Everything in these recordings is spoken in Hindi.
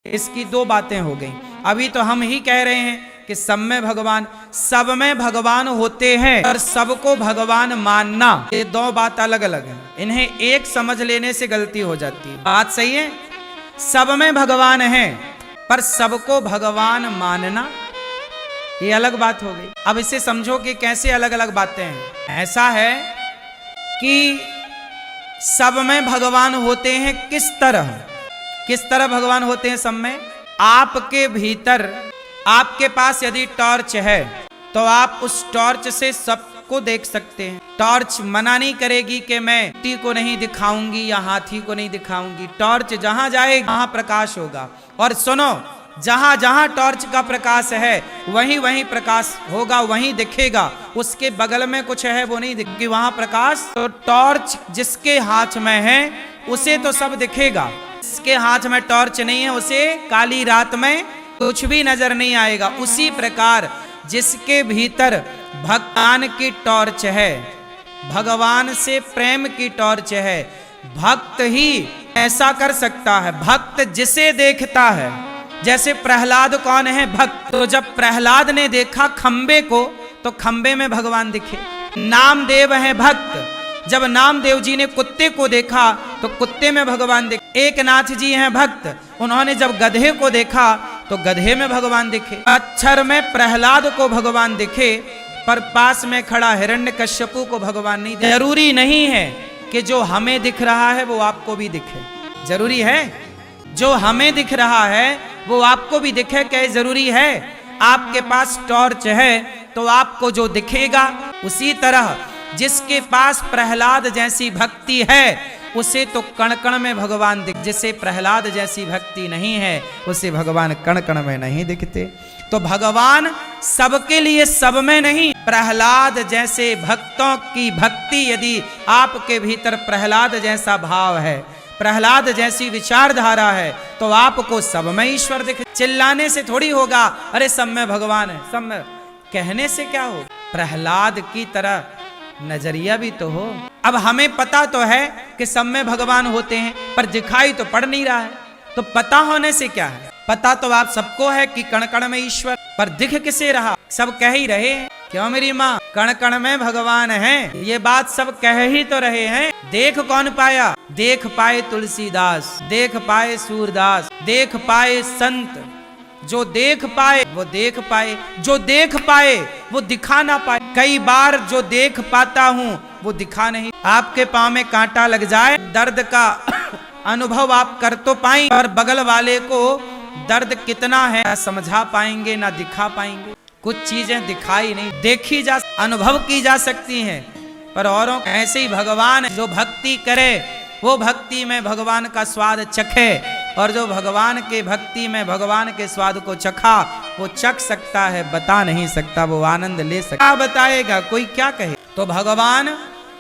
इसकी दो बातें हो गई। अभी तो हम ही कह रहे हैं कि सब में भगवान होते हैं और सबको भगवान मानना, ये दो बात अलग अलग है। इन्हें एक समझ लेने से गलती हो जाती है। बात सही है, सब में भगवान है पर सबको भगवान मानना ये अलग बात हो गई। अब इसे समझो कि कैसे अलग अलग बातें हैं। ऐसा है कि सब में भगवान होते हैं, किस तरह भगवान होते हैं सब में। आपके भीतर, आपके पास यदि टॉर्च है तो आप उस टॉर्च से सबको देख सकते हैं। टॉर्च मना नहीं करेगी कि मैं हाथी को नहीं दिखाऊंगी या हाथी को नहीं दिखाऊंगी। टॉर्च जहां जाएगी वहां प्रकाश होगा। और सुनो, जहां जहां टॉर्च का प्रकाश है वहीं वहीं प्रकाश होगा, वहीं दिखेगा। उसके बगल में कुछ है वो नहीं दिखेगी वहां प्रकाश। तो टॉर्च जिसके हाथ में है उसे तो सब दिखेगा, जिसके हाथ में टॉर्च नहीं है उसे काली रात में कुछ भी नजर नहीं आएगा। उसी प्रकार जिसके भीतर भगवान की टॉर्च है, भगवान से प्रेम की टॉर्च है, भक्त ही ऐसा कर सकता है। भक्त जिसे देखता है, जैसे प्रहलाद कौन है? भक्त। तो जब प्रहलाद ने देखा खंबे को तो खंबे में भगवान दिखे। नामदेव है भक्त। जब नामदेव जी ने कुत्ते को देखा तो कुत्ते में भगवान दिखे। एकनाथ जी हैं भक्त, उन्होंने जब गधे को देखा तो गधे में भगवान दिखे। अक्षर में प्रहलाद को भगवान दिखे पर पास में खड़ा हिरण्यकश्यपु को भगवान नहीं दिखे। जरूरी नहीं है कि जो हमें दिख रहा है वो आपको भी दिखे। जरूरी है जो हमें दिख रहा है वो आपको भी दिखे? क्या जरूरी है? आपके पास टॉर्च है तो आपको जो दिखेगा। उसी तरह जिसके पास प्रहलाद जैसी भक्ति है उसे तो कण कण में भगवान दिख। जिसे प्रहलाद जैसी भक्ति नहीं है उसे भगवान कण कण में नहीं दिखते। तो भगवान सबके लिए सब में नहीं। प्रहलाद जैसे भक्तों की भक्ति, यदि आपके भीतर प्रहलाद जैसा भाव है, प्रहलाद जैसी विचारधारा है तो आपको सब में ईश्वर दिखे। चिल्लाने से थोड़ी होगा अरे सब में भगवान है, सब में कहने से क्या हो। प्रहलाद की तरह नजरिया भी तो हो। अब हमें पता तो है कि सब में भगवान होते हैं पर दिखाई तो पड़ नहीं रहा है। तो पता होने से क्या है? पता तो आप सबको है कि कण कण में ईश्वर, पर दिख किसे रहा? सब कह ही रहे हैं, क्यों मेरी माँ, कण कण में भगवान है। ये बात सब कह ही तो रहे हैं। देख कौन पाया? देख पाए तुलसीदास, देख पाए सूरदास, देख पाए संत। जो देख पाए वो देख पाए, जो देख पाए वो दिखा ना पाए। कई बार जो देख पाता हूँ वो दिखा नहीं। आपके पाँव में कांटा लग जाए, दर्द का अनुभव आप कर तो पाएंगे और बगल वाले को दर्द कितना है ना समझा पाएंगे ना दिखा पाएंगे। कुछ चीजें दिखाई नहीं, देखी जा, अनुभव की जा सकती हैं, पर औरों ऐसे ही भगवान जो भक्ति करे वो भक्ति में भगवान का स्वाद चखे, और जो भगवान के भक्ति में भगवान के स्वाद को चखा वो चख सकता है, बता नहीं सकता, वो आनंद ले सकता। क्या बताएगा, कोई क्या कहे। तो भगवान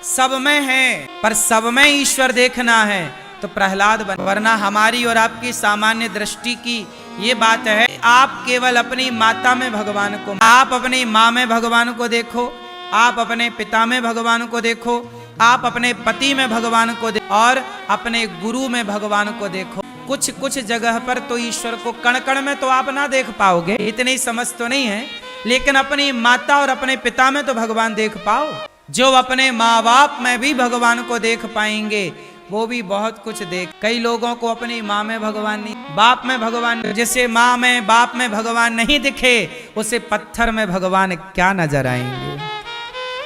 सब में है पर सब में ईश्वर देखना है तो प्रहलाद बन। वरना हमारी और आपकी सामान्य दृष्टि की ये बात है, आप केवल अपनी माता में भगवान को, आप अपनी माँ में भगवान को देखो, आप अपने पिता में भगवान को देखो, आप अपने पति में भगवान को देखो और अपने गुरु में भगवान को देखो। कुछ कुछ जगह पर तो ईश्वर को कण कण में तो आप ना देख पाओगे, इतनी समझ तो नहीं है, लेकिन अपनी माता और अपने पिता में तो भगवान देख पाओ। जो अपने माँ बाप में भी भगवान को देख पाएंगे वो भी बहुत कुछ देख। कई लोगों को अपनी माँ में भगवान नहीं, बाप में भगवान, जिसे माँ में बाप में भगवान नहीं दिखे उसे पत्थर में भगवान क्या नजर आएंगे।